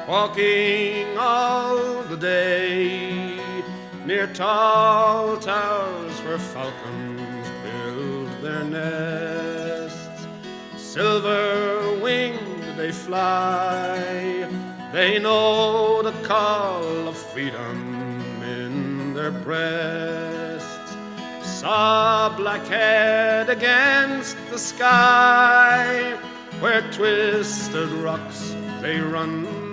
walking all the day near tall towers where falcons build their nests. Silver-winged they fly, they know the call of freedom in their breasts. Saw blackhead against the sky, where twisted rocks they run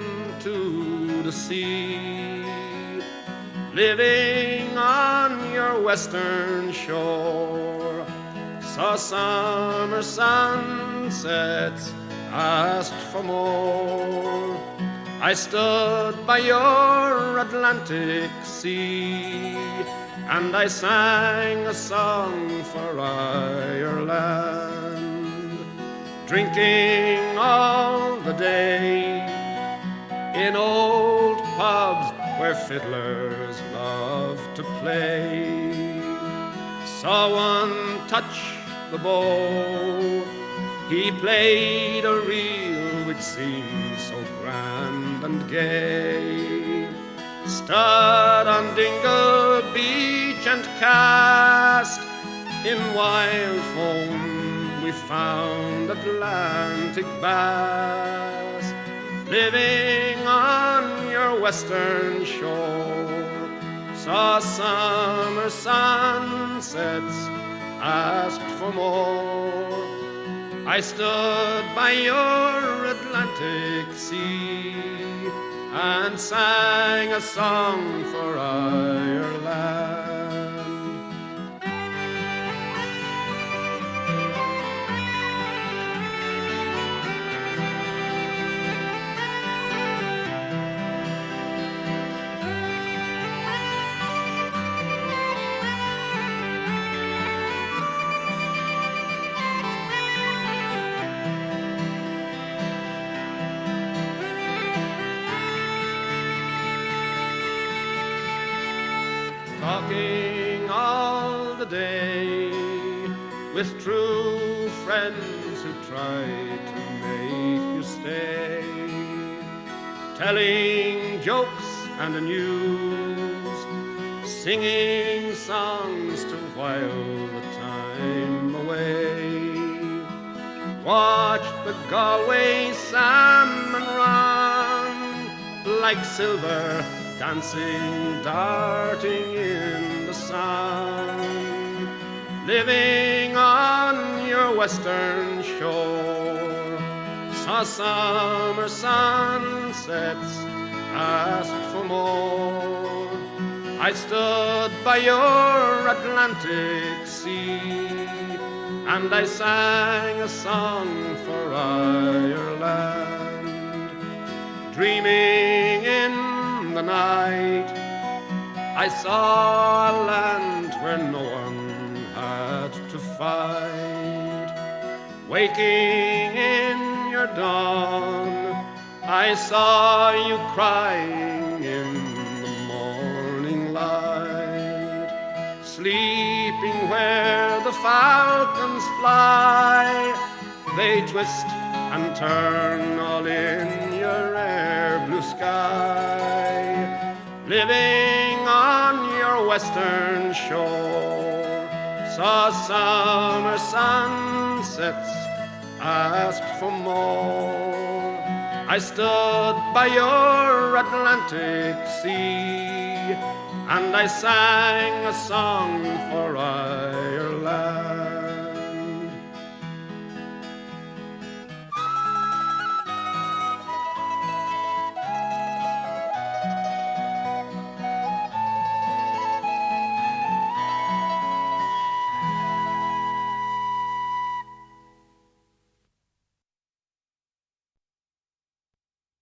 to the sea. Living on your western shore, saw summer sunsets, asked for more. I stood by your Atlantic Sea, and I sang a song for Ireland, drinking all the day in old pubs where fiddlers love to play. Saw one touch the bow, he played a reel which seemed so grand and gay. Stood on Dingle Beach and cast in wild foam we found Atlantic bass. Living on your western shore, saw summer sunsets, asked for more. I stood by your Atlantic Sea and sang a song for Ireland. Talking all the day with true friends who try to make you stay, telling jokes and news, singing songs to while the time away. Watched the Galway salmon run like silver dancing, darting in the sun. Living on your western shore, saw summer sunsets, asked for more. I stood by your Atlantic Sea and I sang a song for Ireland. Dreaming in the night, I saw a land where no one had to fight. Waking in your dawn, I saw you crying in the morning light. Sleeping where the falcons fly, they twist and turn all in your air blue sky. Living on your western shore, saw summer sunsets, asked for more. I stood by your Atlantic Sea and I sang a song for Ireland.